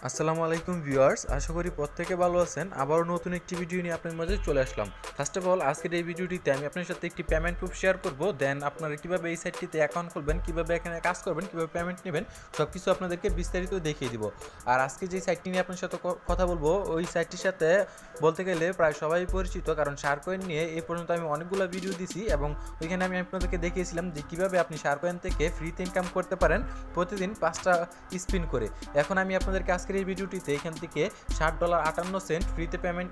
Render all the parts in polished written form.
আসসালামু আলাইকুম ভিউয়ার্স, আশা করি প্রত্যেকে ভালো আছেন। আবারও নতুন একটি ভিডিও নিয়ে আপনার মাঝে চলে আসলাম। ফার্স্ট অফ অল আজকের এই ভিডিওটিতে আমি আপনার সাথে একটি পেমেন্ট প্রুফ শেয়ার করব। দেন আপনারা কীভাবে এই সাইটটিতে অ্যাকাউন্ট খুলবেন, কীভাবে এখানে কাজ করবেন, কীভাবে পেমেন্ট নেবেন, সব কিছু আপনাদেরকে বিস্তারিত দেখিয়ে দিব। আর আজকে যে সাইটটি নিয়ে আপনার সাথে কথা বলবো, ওই সাইটটির সাথে বলতে গেলে প্রায় সবাই পরিচিত, কারণ শারকয়েন নিয়ে এই পর্যন্ত আমি অনেকগুলো ভিডিও দিছি এবং ওইখানে আমি আপনাদেরকে দেখিয়েছিলাম যে কীভাবে আপনি শারকয়েন থেকে ফ্রিতে ইনকাম করতে পারেন প্রতিদিন 5টা স্পিন করে। এখন আমি আপনাদেরকে আজকের এই ভিডিওটিতে এখান থেকে $60.58 ফ্রিতে পেমেন্ট,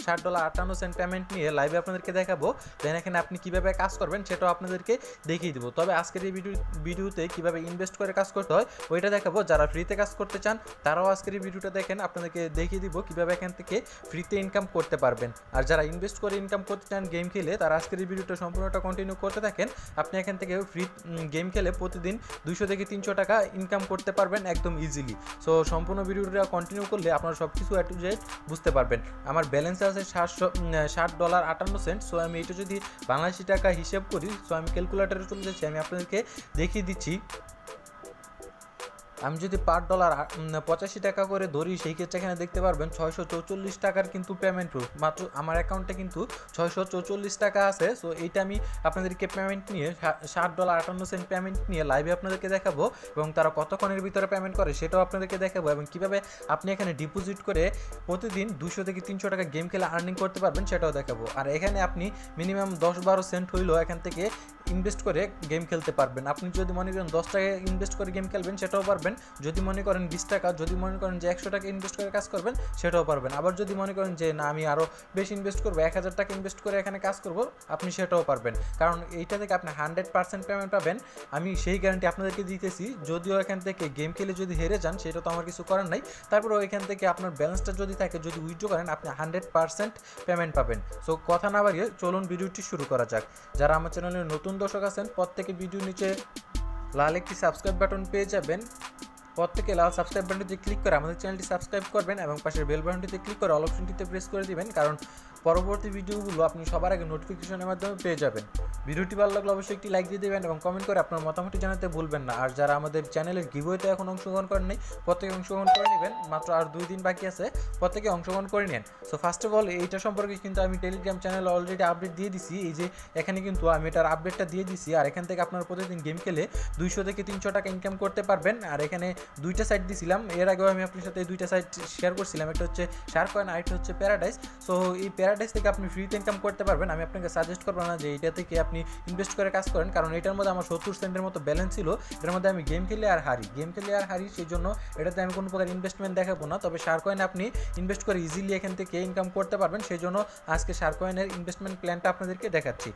$60.58 পেমেন্ট নিয়ে লাইভে আপনাদেরকে দেখাবো। দেন এখানে আপনি কীভাবে কাজ করবেন সেটাও আপনাদেরকে দেখিয়ে দিব। তবে আজকের এই ভিডিওতে কীভাবে ইনভেস্ট করে কাজ করতে হয় ওইটা দেখাবো। যারা ফ্রিতে কাজ করতে চান তারাও আজকের এই ভিডিওটা দেখেন, আপনাদেরকে দেখিয়ে দিব কীভাবে এখান থেকে ফ্রিতে ইনকাম করতে পারবেন। আর যারা ইনভেস্ট করে ইনকাম করতে চান গেম খেলে, তারা আজকের এই ভিডিওটা সম্পূর্ণটা কন্টিনিউ করতে থাকেন। আপনি এখান থেকে ফ্রি গেম খেলে প্রতিদিন 200 থেকে 300 টাকা ইনকাম করতে পারবেন একদম ইজিলি। সো সম্পূর্ণ ভিডিওটা কন্টিনিউ করলে আপনারা সব কিছু টু জেড বুঝতে পারবেন। আমার ব্যালেন্স আছে $60.58। সো আমি এটা যদি বাংলাদেশি টাকা হিসেব করি, সো আমি ক্যালকুলেটারে চলে যাচ্ছি, আমি আপনাদেরকে দেখিয়ে দিচ্ছি। আমি যদি পার ডলার 85 টাকা করে ধরি, সেই ক্ষেত্রে এখানে দেখতে পারবেন 644 টাকার কিন্তু পেমেন্ট প্রুফ। মাত্র আমার অ্যাকাউন্টে কিন্তু 644 টাকা আছে। সো এইটা আমি আপনাদেরকে পেমেন্ট নিয়ে $60.58 পেমেন্ট নিয়ে লাইভে আপনাদেরকে দেখাবো এবং তারা কতক্ষণের ভিতরে পেমেন্ট করে সেটাও আপনাদেরকে দেখাবো, এবং কীভাবে আপনি এখানে ডিপোজিট করে প্রতিদিন 200 থেকে 300 টাকা গেম খেলে আর্নিং করতে পারবেন সেটাও দেখাবো। আর এখানে আপনি মিনিমাম 10-12 সেন্ট হইলেও এখান থেকে ইনভেস্ট করে গেম খেলতে পারবেন। আপনি যদি মনে করেন 10 টাকা ইনভেস্ট করে গেম খেলবেন সেটাও পারবেন, যদি মনে করেন 20 টাকা, যদি মনে করেন যে 100 টাকা ইনভেস্ট করে কাজ করবেন সেটাও পারবেন। আবার যদি মনে করেন যে না, আমি আরও বেশি ইনভেস্ট করবো, 1000 টাকা ইনভেস্ট করে এখানে কাজ করব, আপনি সেটাও পারবেন। কারণ এইটা থেকে আপনি 100% পেমেন্ট পাবেন, আমি সেই গ্যারান্টি আপনাদেরকে দিতেছি। যদিও এখান থেকে গেম খেলে যদি হেরে যান সেটা তো আমার কিছু করার নাই, তারপরেও এখান থেকে আপনার ব্যালেন্সটা যদি থাকে, যদি উইথড্র করেন, আপনি 100% পেমেন্ট পাবেন। সো কথা না বাড়িয়ে চলুন ভিডিওটি শুরু করা যাক। যারা আমার চ্যানেলে নতুন দর্শক আছেন, প্রত্যেকে ভিডিও নিচে লাল একটি সাবস্ক্রাইব বাটন পেয়ে যাবেন। প্রত্যেকে লাল সাবস্ক্রাইব বাটনটিতে ক্লিক করে আমাদের চ্যানেলটি সাবস্ক্রাইব করবেন এবং পাশের বেল বাটনটিতে ক্লিক করে অল অপশনটিতে প্রেস করে দিবেন, কারণ পরবর্তী ভিডিওগুলো আপনি সবার আগে নোটিফিকেশনের মাধ্যমে পেয়ে যাবেন। ভিডিওটি ভালো লাগলে অবশ্যই একটি লাইক দিয়ে দেবেন এবং কমেন্ট করে আপনার মতামতটি জানাতে ভুলবেন না। আর যারা আমাদের চ্যানেলের গিভওয়েতে এখন অংশগ্রহণ করেন নাই, প্রত্যেকে অংশগ্রহণ করে নেবেন। মাত্র আর 2 দিন বাকি আছে, প্রত্যেকে অংশগ্রহণ করে নেন। সো ফার্স্ট অফ অল এইটা সম্পর্কে কিন্তু আমি টেলিগ্রাম চ্যানেলে অলরেডি আপডেট দিয়ে দিছি। এই যে এখানে কিন্তু আমি এটার আপডেটটা দিয়ে দিছি। আর এখান থেকে আপনারা প্রতিদিন গেম খেলে 200 থেকে 300 টাকা ইনকাম করতে পারবেন। আর এখানে 2টা সাইট দিছিলাম, এর আগেও আমি আপনার সাথে এই 2টা সাইট শেয়ার করছিলাম। একটা হচ্ছে শারকয়েন আর একটা হচ্ছে প্যারাডাইস। সো এই প্যারাডাইস থেকে আপনি ফ্রিতে ইনকাম করতে পারবেন। আমি আপনাকে সাজেস্ট করবো না যে এইটা থেকে আপনি ইনভেস্ট করে কাজ করেন, কারণ এটার মধ্যে আমার 70 সেন্টের মতো ব্যালেন্স ছিল। এটার মধ্যে আমি গেম খেলে আর হারি, সেই জন্য এটাতে আমি কোনো প্রকার ইনভেস্টমেন্ট দেখাবো না। তবে শারকয়েনে আপনি ইনভেস্ট করে ইজিলি এখান থেকে ইনকাম করতে পারবেন, সেই জন্য আজকে শারকয়েনের ইনভেস্টমেন্ট প্ল্যানটা আপনাদেরকে দেখাচ্ছি।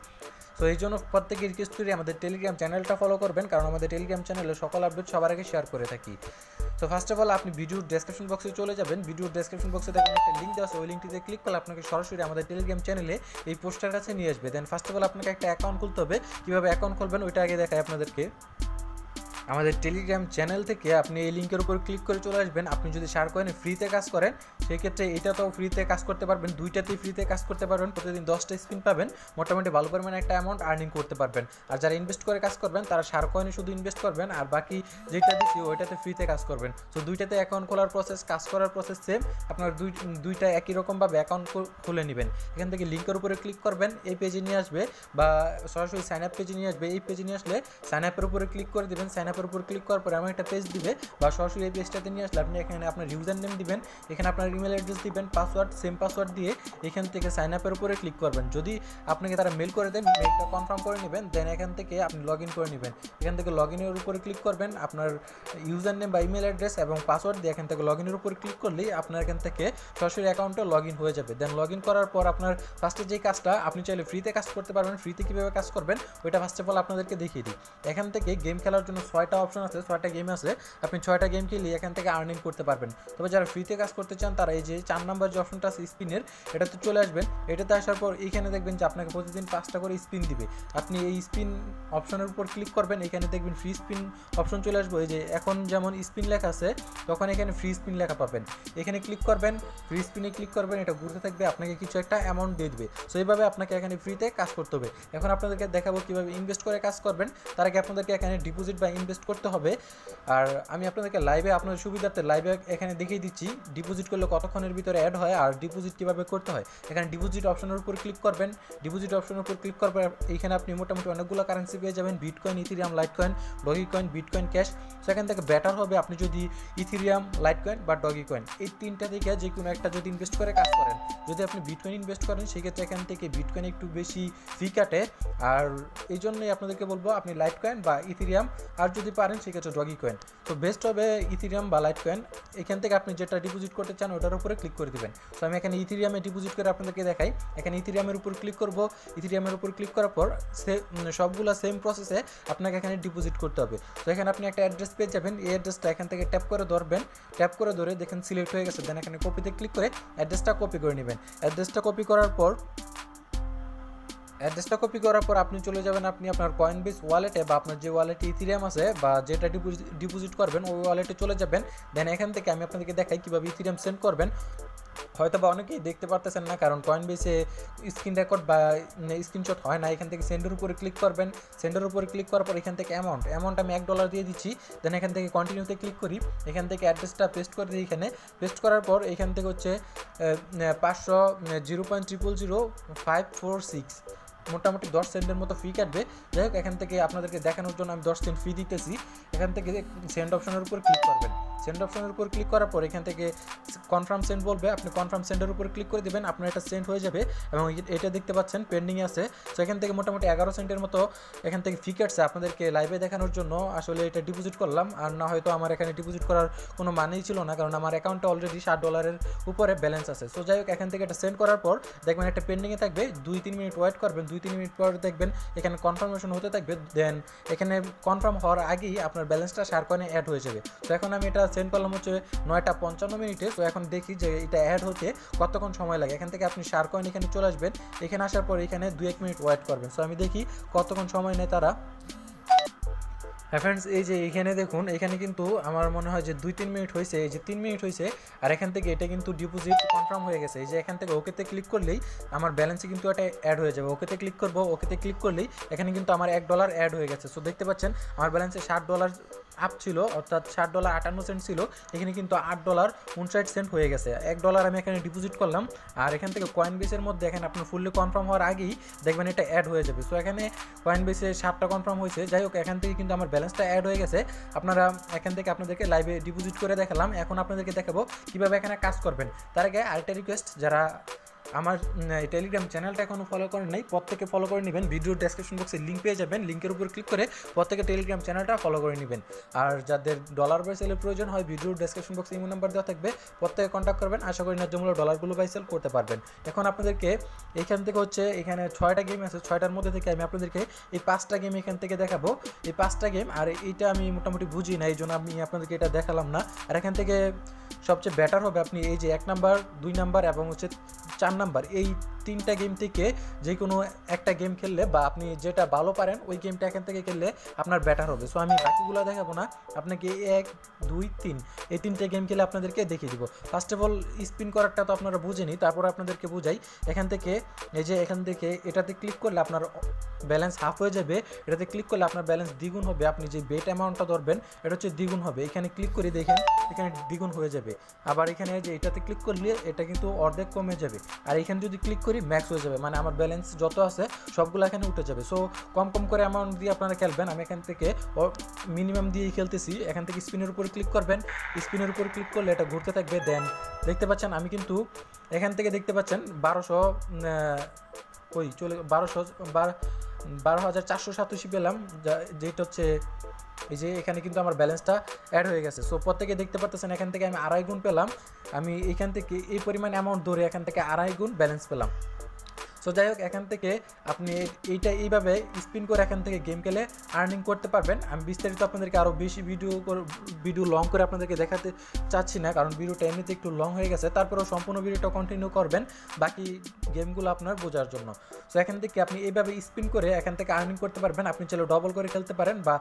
তো এই জন্য প্রত্যেকে রিকোয়েস্ট করি আমাদের টেলিগ্রাম চ্যানেলটা ফলো করবেন, কারণ আমাদের টেলিগ্রাম চ্যানেলে সকল আপডেট সবার আগে শেয়ার করে থাকি। তো ফার্স্ট অফ অল আপনি ভিডিওর ডেসক্রিপশন বক্সে চলে যাবেন। ভিডিওর ডেসক্রিপশন বক্সে দেখবেন একটা লিঙ্ক দেওয়া আছে, ওই লিঙ্কটিতে ক্লিক করলে আপনাকে সরাসরি আমাদের টেলিগ্রাম চ্যানেলে এই পোস্টার কাছে নিয়ে আসবে। দেন ফার্স্ট অফ অল আপনাকে একটা অ্যাকাউন্ট খুলতে হবে। কীভাবে অ্যাকাউন্ট খুলবেন ওইটা আগে দেখাই আপনাদেরকে। আমাদের টেলিগ্রাম চ্যানেল থেকে আপনি এই লিঙ্কের উপর ক্লিক করে চলে আসবেন। আপনি যদি শারকয়েনে ফ্রিতে কাজ করেন সেই ক্ষেত্রে এটাতেও ফ্রিতে কাজ করতে পারবেন, 2টাতেই ফ্রিতে কাজ করতে পারবেন। প্রতিদিন 10টা স্পিন পাবেন, মোটামুটি ভালো পরিমাণে একটা অ্যামাউন্ট আর্নিং করতে পারবেন। আর যারা ইনভেস্ট করে কাজ করবেন তারা শারকয়েনে শুধু ইনভেস্ট করবেন, আর বাকি যেটা দিচ্ছি ওইটাতে ফ্রিতে কাজ করবেন। সো 2টাতে অ্যাকাউন্ট খোলার প্রসেস, কাজ করার প্রসেস সেম। আপনার দুইটা একই রকমভাবে অ্যাকাউন্ট খুলে নেবেন। এখান থেকে লিঙ্কের উপরে ক্লিক করবেন, এই পেজে নিয়ে আসবে, বা সরাসরি সাইন আপ পেজে নিয়ে আসবে। এই পেজে নিয়ে আসলে সাইন আপের উপরে ক্লিক করে দেবেন। সাইন আপের উপর ক্লিক করার পরে আমার একটা পেজ দিবে, বা সরাসরি এই পেজটাতে নিয়ে আসলে আপনি এখানে আপনার ইউজার নেম দিবেন, এখানে আপনার ইমেল অ্যাড্রেস দিবেন, পাসওয়ার্ড সেম পাসওয়ার্ড দিয়ে এখান থেকে সাইন আপের উপরে ক্লিক করবেন। যদি আপনাকে তারা মেল করে দেন, মেলটা কনফার্ম করে নেবেন। দেন এখান থেকে আপনি লগ ইন করে নেবেন। এখান থেকে লগ ইনের উপরে ক্লিক করবেন, আপনার ইউজার নেম বা ইমেল অ্যাড্রেস এবং পাসওয়ার্ড দিয়ে এখান থেকে লগ ইনের উপরে ক্লিক করলেই আপনার এখান থেকে সরাসরি অ্যাকাউন্টে লগ ইন হয়ে যাবে। দেন লগ ইন করার পর আপনার ফার্স্টে যেই কাজটা, আপনি চাইলে ফ্রিতে কাজ করতে পারবেন। ফ্রিতে কীভাবে কাজ করবেন ওইটা ফার্স্ট অফ অল আপনাদেরকে দেখিয়ে দিই। এখান থেকে গেম খেলার জন্য 6টা অপশন আছে, 6টা গেম আছে। আপনি 6টা গেম খেলে এখান থেকে আর্নিং করতে পারবেন। তবে যারা ফ্রিতে কাজ করতে চান তারা এই যে 4 নাম্বার যে অপশনটা আছে স্পিনের, এটাতে চলে আসবেন। এটাতে আসার পর এইখানে দেখবেন যে আপনাকে প্রতিদিন 5টা করে স্পিন দিবে। আপনি এই স্পিন অপশনের উপর ক্লিক করবেন, এখানে দেখবেন ফ্রি স্পিন অপশন চলে আসবে। এই যে এখন যেমন স্পিন লেখা আছে তখন এখানে ফ্রি স্পিন লেখা পাবেন, এখানে ক্লিক করবেন, ফ্রি স্পিনে ক্লিক করবেন, এটা ঘুরতে থাকবে, আপনাকে কিছু একটা অ্যামাউন্ট দিয়ে দেবে। সো এইভাবে আপনাকে এখানে ফ্রিতে কাজ করতে হবে। এখন আপনাদেরকে দেখাবো কীভাবে ইনভেস্ট করে কাজ করবেন। তার আগে আপনাদেরকে এখানে ডিপোজিট বা ইনভেস্ট করতে হবে। আর আমি আপনাদেরকে লাইভে আপনাদের সুবিধার্থে লাইভে এখানে দেখিয়ে দিচ্ছি ডিপোজিট করলে কতক্ষণের ভিতরে অ্যাড হয় আর ডিপোজিট কীভাবে করতে হয়। এখানে ডিপোজিট অপশনের উপর ক্লিক করবেন, ডিপোজিট অপশনের উপর ক্লিক করবেন, এইখানে আপনি মোটামুটি অনেকগুলো কারেন্সি পেয়ে যাবেন, bitcoin, Ethereum, Litecoin, Dogecoin, bitcoin cash. সেখান থেকে বেটার হবে আপনি যদি ইথিরিয়াম, লাইটকয়েন বা ডগিকয়েন এই তিনটা থেকে যে কোনো একটা যদি ইনভেস্ট করে কাজ করেন। যদি আপনি বিটকয়েন ইনভেস্ট করেন সেক্ষেত্রে এখান থেকে বিটকয়েন একটু বেশি ফি কাটে, আর এই জন্যই আপনাদেরকে বলবো আপনি লাইটকয়েন বা ইথিরিয়াম, আর যদি পারেন সেক্ষেত্রে ডগিকয়েন। তো বেস্ট হবে ইথিরিয়াম বা লাইটকয়েন। এখান থেকে আপনি যেটা ডিপোজিট করতে চান ওটার উপরে ক্লিক করে দেবেন। তো আমি এখানে ইথিরিয়ামে ডিপোজিট করে আপনাদেরকে দেখাই। এখানে ইথিরিয়ামের উপর ক্লিক করব, ইথিরিয়ামের উপর ক্লিক করার পর সবগুলো সেম প্রসেসে আপনাকে এখানে ডিপোজিট করতে হবে। তো এখানে আপনি একটা অ্যাড্রেস পেয়ে যাবেন, এই অ্যাড্রেসটা এখান থেকে ট্যাপ করে ধরবেন, ট্যাপ করে ধরে দেখেন সিলেক্ট হয়ে গেছে, দেন এখানে কপিতে ক্লিক করে অ্যাড্রেসটা কপি করে নেবেন। অ্যাড্রেসটা কপি করার পর আপনি চলে যাবেন আপনি আপনার কয়েনবেস ওয়ালেটে বা আপনার যে ওয়ালেটে ইথিরিয়াম আছে বা যেটা ডিপোজিট করবেন ওই ওয়ালেটে চলে যাবেন। দেন এখান থেকে আমি আপনাদেরকে দেখাই কীভাবে ইথিরিয়াম সেন্ড করবেন। হয়তো বা অনেকেই দেখতে পারতেছেন না, কারণ কয়েনবেসে স্ক্রিন রেকর্ড বা স্ক্রিনশট হয় না। এখান থেকে সেন্ডের উপরে ক্লিক করবেন, সেন্ডের উপরে ক্লিক করার পর এখান থেকে অ্যামাউন্ট আমি $1 দিয়ে দিচ্ছি। দেন এখান থেকে কন্টিনিউতে ক্লিক করি, এখান থেকে অ্যাড্রেসটা পেস্ট করে দিই। এখানে পেস্ট করার পর এখান থেকে হচ্ছে 500 0.000546 মোটামুটি 10 সেন্টের মতো ফি কাটবে। যাই হোক, এখান থেকে আপনাদেরকে দেখানোর জন্য আমি 10 সেন্ট ফি দিতেছি। এখান থেকে সেন্ড অপশনের উপর ক্লিক করবেন, সেন্ড অপশনের উপর ক্লিক করার পর এখান থেকে কনফার্ম সেন্ড বলবে, আপনি কনফার্ম সেন্ডের উপর ক্লিক করে দেবেন, আপনার এটা সেন্ড হয়ে যাবে। এবং এটা দেখতে পাচ্ছেন পেন্ডিংয়ে আছে। তো এখান থেকে মোটামুটি 11 সেন্টের মতো এখান থেকে ফি কাটছে আপনাদেরকে লাইভে দেখানোর জন্য। আসলে এটা ডিপোজিট করলাম, আর না হয়তো আমার এখানে ডিপোজিট করার কোনো মানেই ছিল না, কারণ আমার অ্যাকাউন্টে অলরেডি $60 উপরে ব্যালেন্স আছে। সো যাই হোক, এখান থেকে এটা সেন্ড করার পর দেখবেন একটা পেন্ডিংয়ে থাকবে, 2-3 মিনিট ওয়েট করবেন, 2-3 মিনিট পর দেখবেন এখানে কনফার্মেশন হতে থাকবে। দেন এখানে কনফার্ম হওয়ার আগেই আপনার ব্যালেন্সটা শারকয়েনে অ্যাড হয়ে যাবে। তো এখন আমি এটা সেন্ড করলাম হচ্ছে 9টা 55 মিনিটে। তো এখন দেখি যে এটা অ্যাড হতে কতক্ষণ সময় লাগে। এখান থেকে আপনি শারকয়েন এখানে চলে আসবেন, এখানে আসার পর এখানে 2-1 মিনিট ওয়েট করবেন। সো আমি দেখি কতক্ষণ সময় নেয় তারা। হ্যাঁ ফ্রেন্ডস, এই যে এখানে দেখুন, এখানে কিন্তু আমার মনে হয় যে 2-3 মিনিট হয়েছে, এই যে 3 মিনিট হয়েছে। আর এখান থেকে এটা কিন্তু ডিপোজিট কনফার্ম হয়ে গেছে। এই যে এখান থেকে ওকেতে ক্লিক করলেই আমার ব্যালেন্সে কিন্তু এটা অ্যাড হয়ে যাবে। ওকেতে ক্লিক করব, ওকেতে ক্লিক করলেই এখানে কিন্তু আমার $1 অ্যাড হয়ে গেছে। সো দেখতে পাচ্ছেন আমার ব্যালেন্সে $60 আপ ছিল, অর্থাৎ $60.58 ছিল, এখানে কিন্তু $8.59 হয়ে গেছে। $1 আমি এখানে ডিপোজিট করলাম। আর এখান থেকে কয়েনবেসের মধ্যে এখানে আপনার ফুললি কনফার্ম হওয়ার আগেই দেখবেন এটা অ্যাড হয়ে যাবে। সো এখানে কয়েনবেসে 7টা কনফার্ম হয়েছে। যাই হোক, এখান থেকে কিন্তু আমার ব্যালেন্সটা অ্যাড হয়ে গেছে। আপনারা এখান থেকে আপনাদেরকে লাইভে ডিপোজিট করে দেখালাম। এখন আপনাদেরকে দেখাবো কীভাবে এখানে কাজ করবেন। তার আগে আরেকটা রিকোয়েস্ট, যারা আমার টেলিগ্রাম চ্যানেলটা এখনও ফলো করেন নাই প্রত্যেকে ফলো করে নেবেন। ভিডিওর ডেসক্রিপশন বক্সে লিঙ্ক পেয়ে যাবেন, লিঙ্কের উপর ক্লিক করে প্রত্যেকে টেলিগ্রাম চ্যানেলটা ফলো করে নেবেন। আর যাদের ডলার বাই সেলের প্রয়োজন হয় ভিডিওর ডেসক্রিপশন বক্সে ইমো নাম্বার দেওয়া থাকবে, প্রত্যেকে কন্ট্যাক্ট করবেন। আশা করি ন্যায্য মূল্যে ডলারগুলো বাই সেল করতে পারবেন। এখন আপনাদেরকে এখান থেকে হচ্ছে এখানে 6টা গেম আছে, 6টার মধ্যে থেকে আমি আপনাদেরকে এই 5টা গেম এখান থেকে দেখাবো। এই 5টা গেম, আর এইটা আমি মোটামুটি বুঝি না, এই জন্য আমি আপনাদেরকে এটা দেখালাম না। আর এখান থেকে সবচেয়ে বেটার হবে আপনি এই যে 1 নাম্বার, 2 নাম্বার এবং হচ্ছে 4 নাম্বার, এই 3টা গেম থেকে যে কোনো একটা গেম খেললে বা আপনি যেটা ভালো পারেন ওই গেমটা এখান থেকে খেললে আপনার বেটার হবে। সো আমি বাকিগুলো দেখাবো না, আপনাকে 1, 2, 3 এই 3টে গেম খেলে আপনাদেরকে দেখিয়ে দিব। ফার্স্ট অফ অল স্পিন করারটা তো আপনারা বুঝেনি, তারপর আপনাদেরকে বুঝাই। এখান থেকে এই যে এখান থেকে এটাতে ক্লিক করলে আপনার ব্যালেন্স হাফ হয়ে যাবে, এটাতে ক্লিক করলে আপনার ব্যালেন্স দ্বিগুণ হবে। আপনি যে বেট অ্যামাউন্টটা ধরবেন এটা হচ্ছে দ্বিগুণ হবে। এখানে ক্লিক করে দেখেন এখানে দ্বিগুণ হয়ে যাবে। আবার এখানে যে এটাতে ক্লিক করলে এটা কিন্তু অর্ধেক কমে যাবে। আর এখানে যদি ক্লিক করি ম্যাক্স হয়ে যাবে, মানে আমার ব্যালেন্স যত আছে সবগুলো এখানে উঠে যাবে। সো কম কম করে অ্যামাউন্ট দিয়ে আপনারা খেলবেন। আমি এখান থেকে মিনিমাম দিয়েই খেলতেছি। এখান থেকে স্পিনের উপরে ক্লিক করবেন, স্পিনের উপরে ক্লিক করলে এটা ঘুরতে থাকবে। দেন দেখতে পাচ্ছেন আমি কিন্তু এখান থেকে দেখতে পাচ্ছেন 12,487 পেলাম, যেটা হচ্ছে এই যে এখানে কিন্তু আমার ব্যালেন্সটা অ্যাড হয়ে গেছে। সো প্রত্যেকে দেখতে পাচ্ছেন এখান থেকে আমি 2.5 গুণ পেলাম। আমি এখান থেকে এই পরিমাণ অ্যামাউন্ট ধরে এখান থেকে 2.5 গুণ ব্যালেন্স পেলাম। সো যাই হোক, এখান থেকে আপনি এইভাবে স্পিন করে এখান থেকে গেম খেলে আর্নিং করতে পারবেন। আমি বিস্তারিত আপনাদেরকে আরও বেশি ভিডিও লং করে আপনাদেরকে দেখাতে চাচ্ছি না, কারণ ভিডিওটা এমনিতে একটু লং হয়ে গেছে। তারপরেও সম্পূর্ণ ভিডিওটা কন্টিনিউ করবেন বাকি গেমগুলো আপনার বোঝার জন্য। সো এখান থেকে আপনি এইভাবে স্পিন করে এখান থেকে আর্নিং করতে পারবেন। আপনি চাইলে ডবল করে খেলতে পারেন বা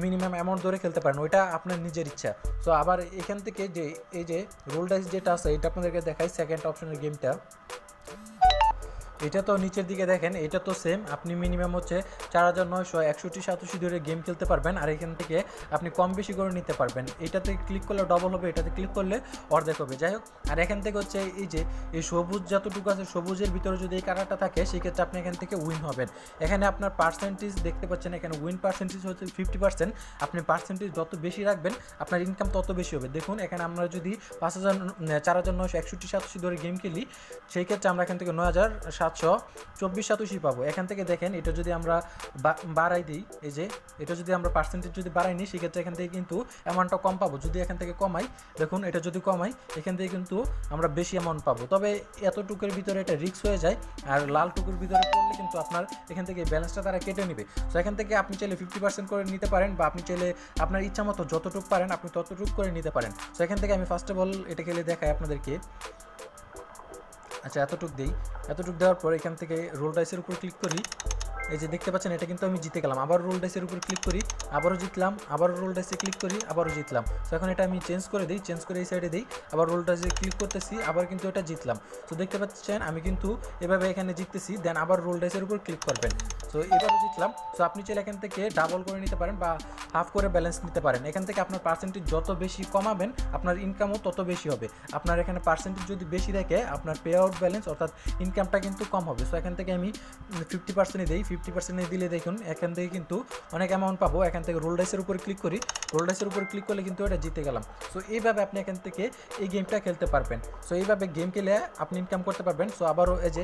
মিনিমাম অ্যামাউন্ট ধরে খেলতে পারেন, ওইটা আপনার নিজের ইচ্ছা। সো আবার এখান থেকে যে এই যে রোল ডাইস যেটা আছে এটা আপনাদেরকে দেখাই, সেকেন্ড অপশনের গেমটা। এটা তো নিচের দিকে দেখেন, এটা তো সেম, আপনি মিনিমাম হচ্ছে 4961 ধরে গেম খেলতে পারবেন। আর এখান থেকে আপনি কম বেশি করে নিতে পারবেন। এটাতে ক্লিক করলে ডবল হবে, এটাতে ক্লিক করলে অর্ধেক হবে। যাই হোক, আর এখান থেকে হচ্ছে এই যে এই সবুজ যতটুকু আছে, সবুজের ভিতরে যদি এই কালারটা থাকে সেক্ষেত্রে আপনি এখান থেকে উইন হবেন। এখানে আপনার পার্সেন্টেজ দেখতে পাচ্ছেন, এখানে উইন পার্সেন্টেজ হচ্ছে 50%। আপনি পার্সেন্টেজ যত বেশি রাখবেন আপনার ইনকাম তত বেশি হবে। দেখুন এখানে আমরা যদি 4961 ধরে গেম খেলি, সেই ক্ষেত্রে আমরা এখান থেকে 9724 পাবো। এখান থেকে দেখেন, এটা যদি আমরা বাড়াই দিই, এই যে এটা যদি আমরা পার্সেন্টেজ যদি বাড়াই নিই, সেক্ষেত্রে এখান থেকে কিন্তু অ্যামাউন্টটা কম পাবো। যদি এখান থেকে কমাই, দেখুন এটা যদি কমাই, এখান থেকে কিন্তু আমরা বেশি অ্যামাউন্ট পাবো। তবে এতটুকুর ভিতরে এটা রিস্ক হয়ে যায়, আর লাল টুকুর ভিতরে পড়লে কিন্তু আপনার এখান থেকে ব্যালেন্সটা তারা কেটে নেবে। সো এখান থেকে আপনি চাইলে 50% করে নিতে পারেন, বা আপনি চাইলে আপনার ইচ্ছা মতো যতটুকু পারেন আপনি ততটুকু করে নিতে পারেন। সো এখান থেকে আমি ফার্স্ট অফ অল এটা খেলে দেখাই আপনাদেরকে। আচ্ছা, এতটুকু দেওয়ার পর এখান থেকে রোল ডাইসের উপর ক্লিক করি। এই যে দেখতে পাচ্ছেন, এটা কিন্তু আমি জিতে গেলাম। আবার রোল ডাইসের উপর ক্লিক করি, আবারও জিতলাম। আবারও রোল ডাইসে ক্লিক করি, আবারও জিতলাম। তো এখন এটা আমি চেঞ্জ করে দিই, চেঞ্জ করে এই সাইডে দিই, আবার রোল ডাইসে ক্লিক করতেছি, আবার কিন্তু এটা জিতলাম। তো দেখতে পাচ্ছেন আমি কিন্তু এভাবে এখানে জিততেছি। দেন আবার রোল ডাইসের উপর ক্লিক করবেন। সো এবারও জিতলাম। সো আপনি চাইলে এখান থেকে ডাবল করে নিতে পারেন বা হাফ করে ব্যালেন্স নিতে পারেন। এখান থেকে আপনার পার্সেন্টেজ যত বেশি কমাবেন আপনার ইনকামও তত বেশি হবে। আপনার এখানে পার্সেন্টেজ যদি বেশি থাকে, আপনার পে আউট ব্যালেন্স অর্থাৎ ইনকামটা কিন্তু কম হবে। সো এখান থেকে আমি 50% দিই। 50% দিলে দেখুন এখান থেকে কিন্তু অনেক অ্যামাউন্ট পাবো। এখান থেকে রোল ডাইসের উপর ক্লিক করি, রোল ডাইসের উপর ক্লিক করলে কিন্তু এটা জিতে গেলাম। সো এইভাবে আপনি এখান থেকে এই গেমটা খেলতে পারবেন। সো এইভাবে গেম খেলে আপনি ইনকাম করতে পারবেন। সো আবারও এই যে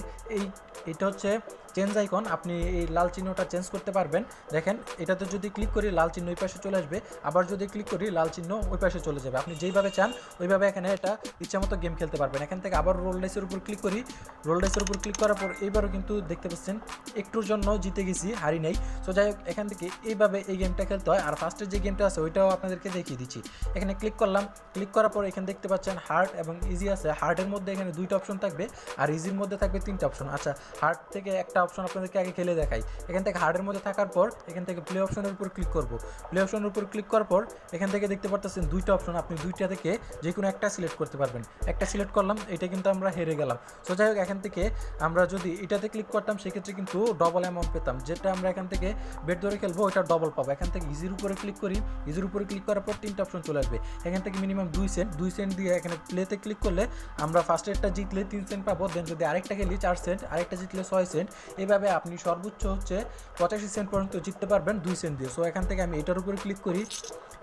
এইটা হচ্ছে চেঞ্জ আইকন, আপনি এই লাল চিহ্নটা চেঞ্জ করতে পারবেন। দেখেন এটাতে যদি ক্লিক করি লাল চিহ্ন ওই পাশে চলে আসবে, আবার যদি ক্লিক করি লাল চিহ্ন ওই পাশে চলে যাবে। আপনি যেইভাবে চান ওইভাবে এখানে এটা ইচ্ছামতো গেম খেলতে পারবেন। এখান থেকে আবার রোল ডাইসের উপর ক্লিক করি, রোল ডাইসের উপর ক্লিক করার পর এইবারও কিন্তু দেখতে পাচ্ছেন একটুর জন্য জিতে গেছি, হারি নেই। সো যাই হোক, এখান থেকে এইভাবে এই গেমটা খেলতে হয়। আর ফার্স্টের যে গেমটা আছে ওইটাও আপনাদেরকে দেখিয়ে দিচ্ছি। এখানে ক্লিক করলাম, ক্লিক করার পর এখানে দেখতে পাচ্ছেন হার্ড এবং ইজি আছে। হার্ডের মধ্যে এখানে 2টা অপশন থাকবে, আর ইজির মধ্যে থাকবে 3টা অপশন। আচ্ছা, হার্ড থেকে একটা অপশন আপনাদেরকে আগে খেলে দেখাই। এখান থেকে হার্ডের মধ্যে থাকার পর এখান থেকে প্লে অপশনের উপর ক্লিক করব। প্লে অপশনের উপর ক্লিক করার পর এখান থেকে দেখতে পাচ্ছেন 2টা অপশন, আপনি 2টা থেকে যে কোনো একটা সিলেক্ট করতে পারবেন। একটা সিলেক্ট করলাম, এটা কিন্তু আমরা হেরে গেলাম। সো যাই হোক, এখান থেকে আমরা যদি এটাতে ক্লিক করতাম সেক্ষেত্রে কিন্তু ডবল অ্যামাউন্ট পেতাম। যেটা আমরা এখান থেকে বেট ধরে খেলবো ওইটা ডবল পাবো। এখান থেকে ইজির উপরে ক্লিক করি, ইজির উপরে ক্লিক করার পর 3টা অপশন চলে আসবে। এখান থেকে মিনিমাম 2 সেন্ট দিয়ে এখানে প্লেতে ক্লিক করলে আমরা ফার্স্টেরটা জিতলে 3 সেন্ট পাবো। দেন যদি আরেকটা খেলি 4 সেন্ট, আরেকটা জিতলে 6 সেন্ট। এইভাবে আপনি সর্বোচ্চ হচ্ছে 85 সেন্ট পর্যন্ত জিততে পারবেন 2 সেন্ট দিয়ে। সো এখান থেকে আমি এটার উপরে ক্লিক করি,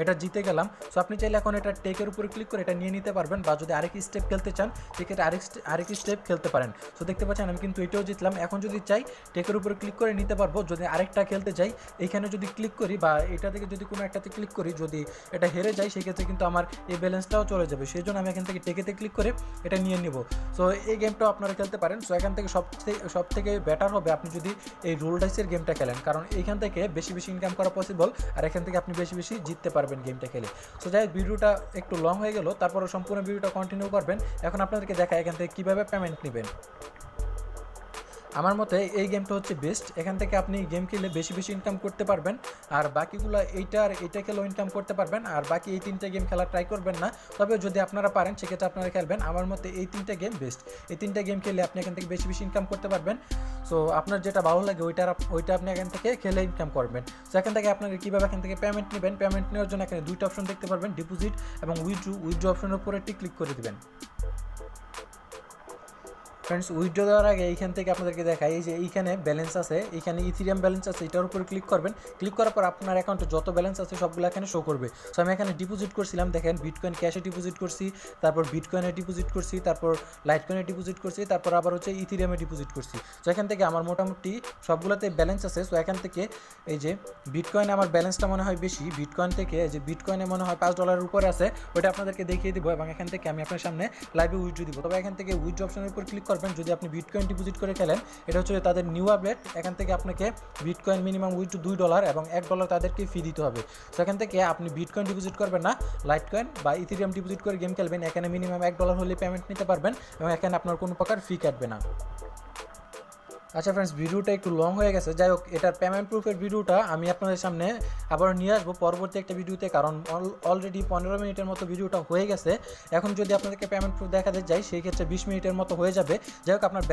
এটা জিতে গেলাম। সো আপনি চাইলে এখন এটা টেকের উপরে ক্লিক করে এটা নিয়ে নিতে পারবেন, বা যদি আরেক স্টেপ খেলতে চান সেক্ষেত্রে আরেক স্টেপ খেলতে পারেন। সো দেখতে পাচ্ছেন আমি কিন্তু এটাও জিতলাম। এখন যদি চাই টেকের উপরে ক্লিক করে নিতে পারবো। যদি আরেকটা খেলতে চাই এইখানে যদি ক্লিক করি বা এটা থেকে যদি কোনো একটাতে ক্লিক করি, যদি এটা হেরে যায় সেক্ষেত্রে কিন্তু আমার এই ব্যালেন্সটাও চলে যাবে। সেই জন্য আমি এখান থেকে টেকেতে ক্লিক করে এটা নিয়ে নিব। সো এই গেমটাও আপনারা খেলতে পারেন। সো এখান থেকে সব থেকে বেটার হবে আপনি যদি এই রোল ডাইসের গেমটা খেলেন, কারণ এইখান থেকে বেশি ইনকাম করা পসিবল, আর এখান থেকে আপনি বেশি জিততে পারবেন গেমটা খেলে। সো যাই ভিডিওটা একটু লং হয়ে গেল, তারপরে সম্পূর্ণ ভিডিওটা কন্টিনিউ করবেন। এখন আপনাদেরকে দেখায় এখান থেকে কীভাবে পেমেন্ট নেবেন। আমার মতে এই গেমটা হচ্ছে বেস্ট। এখান থেকে আপনি গেম খেলে বেশি ইনকাম করতে পারবেন, আর বাকিগুলো এইটা খেলেও ইনকাম করতে পারবেন। আর বাকি এই 3টে গেম খেলা ট্রাই করবেন না, তবে যদি আপনারা পারেন সেক্ষেত্রে আপনারা খেলবেন। আমার মতে এই 3টে গেম বেস্ট। এই 3টে গেম খেলে আপনি এখান থেকে বেশি ইনকাম করতে পারবেন। সো আপনার যেটা ভালো লাগে ওইটা আপনি এখান থেকে খেলে ইনকাম করবেন। সো এখান থেকে আপনাকে কীভাবে এখান থেকে পেমেন্ট নেবেন, পেমেন্ট নেওয়ার জন্য এখানে 2টা অপশন দেখতে পারবেন, ডিপোজিট এবং উইথড্র অপশনের উপরে ক্লিক করে দেবেন। ফ্রেন্ডস, উইথড্র দেওয়ার আগে এইখান থেকে আপনাদেরকে দেখাই, এই যে এইখানে ব্যালেন্স আছে, এইখানে ইথিরিয়াম ব্যালেন্স আছে, এটার উপরে ক্লিক করবেন। ক্লিক করার পর আপনার অ্যাকাউন্টে যত ব্যালেন্স আছে সবগুলো এখানে শো করবে। সো আমি এখানে ডিপোজিট করছিলাম, দেখেন বিটকয়েন ক্যাশে ডিপোজিট করছি, তারপর বিটকয়েনে ডিপোজিট করছি, তারপর লাইটকয়েনে ডিপোজিট করছি, তারপর আবার হচ্ছে ইথিরিয়ামে ডিপোজিট করছি। সো এখান থেকে আমার মোটামুটি সবগুলোতে ব্যালেন্স আছে। সো এখান থেকে এই যে বিটকয়েনে আমার ব্যালেন্সটা মনে হয় বেশি, বিটকয়েন থেকে এই যে বিটকয়েনে মনে হয় $5 উপরে আছে, ওইটা আপনাদেরকে দেখিয়ে দিব এবং এখান থেকে আমি আপনার সামনে লাইভে উইথড্র দিব। তবে এখান থেকে উইথড্র অপশনের উপর ক্লিক করবেন যদি আপনি বিটকয়েন ডিপোজিট করে খেলেন, এটা হচ্ছে তাদের নিউ আপডেট। এখান থেকে আপনাকে বিটকয়েন মিনিমাম উইথড্র $2 এবং $1 তাদেরকে ফি দিতে হবে। সো এখান থেকে আপনি বিটকয়েন ডিপোজিট করবেন না, লাইটকয়েন বা ইথেরিয়াম ডিপোজিট করে গেম খেলবেন। এখানে মিনিমাম $1 হলে পেমেন্ট নিতে পারবেন এবং এখানে আপনার কোনো প্রকার ফি কাটবে না। আচ্ছা ফ্রেন্ডস, ভিডিওটা একটু লং হয়ে গেছে, যাই হোক এটার পেমেন্ট প্রুফের ভিডিওটা আমি আপনাদের সামনে আবার নিয়ে আসবো পরবর্তী একটা ভিডিওতে, কারণ অলরেডি 15 মিনিটের মতো ভিডিওটা হয়ে গেছে। এখন যদি আপনাদেরকে পেমেন্ট প্রুফ দেখাতে যাই সেই ক্ষেত্রে 20 মিনিটের মতো হয়ে যাবে। যাই হোক আমার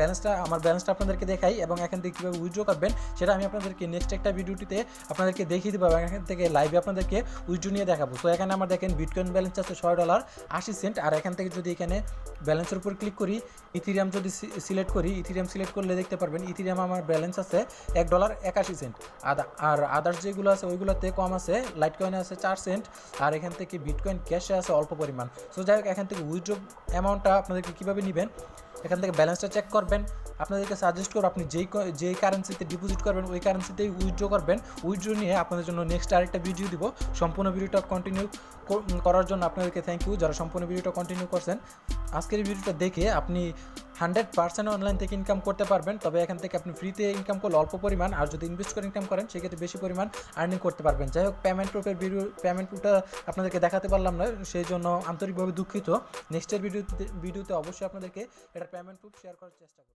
ব্যালেন্সটা আপনাদেরকে দেখাই এবং এখান থেকে কীভাবে উইথড্র করবেন সেটা আমি আপনাদেরকে নেক্সট একটা ভিডিওটিতে আপনাদেরকে দেখিয়ে দেবো এবং এখান থেকে লাইভে আপনাদেরকে উইথড্র নিয়ে দেখাবো। সো এখানে আমার দেখেন বিটকয়েন ব্যালেন্স আছে $6.80। আর এখান থেকে যদি এখানে ব্যালেন্সের উপর ক্লিক করি, ইথেরিয়াম যদি সিলেক্ট করি, ইথেরিয়াম সিলেক্ট করলে দেখতে পারবেন ইথেরিয়াম আমার ব্যালেন্স আছে $1.81। আর আদার্স যেগুলো আছে ওইগুলোতে কম আছে, লাইটকয়েনে আছে 4 সেন্ট আর এখান থেকে বিটকয়েন ক্যাশে আছে অল্প পরিমাণ। সো যাই হোক এখান থেকে উইথড্র অ্যামাউন্টটা আপনাদেরকে কীভাবে নেবেন, এখান থেকে ব্যালেন্সটা চেক করবেন। আপনাদেরকে সাজেস্ট করব আপনি যেই কারেন্সিতে ডিপোজিট করবেন ওই কারেন্সিতেই উইথড্র করবেন। উইথড্র নিয়ে আপনাদের জন্য নেক্সট আরেকটা ভিডিও দিব। সম্পূর্ণ ভিডিওটা কন্টিনিউ করার জন্য আপনাদেরকে থ্যাংক ইউ, যারা সম্পূর্ণ ভিডিওটা কন্টিনিউ করছেন। আজকের এই ভিডিওটা দেখে আপনি 100% অনলাইন থেকে ইনকাম করতে পারবেন। তবে এখান থেকে আপনি ফ্রিতে ইনকাম করলে অল্প পরিমাণ, আর যদি ইনভেস্ট করে ইনকাম করেন সেক্ষেত্রে বেশি পরিমাণ আর্নিং করতে পারবেন। যাই হোক পেমেন্ট প্রুফটা আপনাদেরকে দেখাতে পারলাম না, সেই জন্য আন্তরিকভাবে দুঃখিত। নেক্সটের ভিডিওতে অবশ্যই আপনাদেরকে এটার পেমেন্ট প্রুফ শেয়ার করার চেষ্টা করব।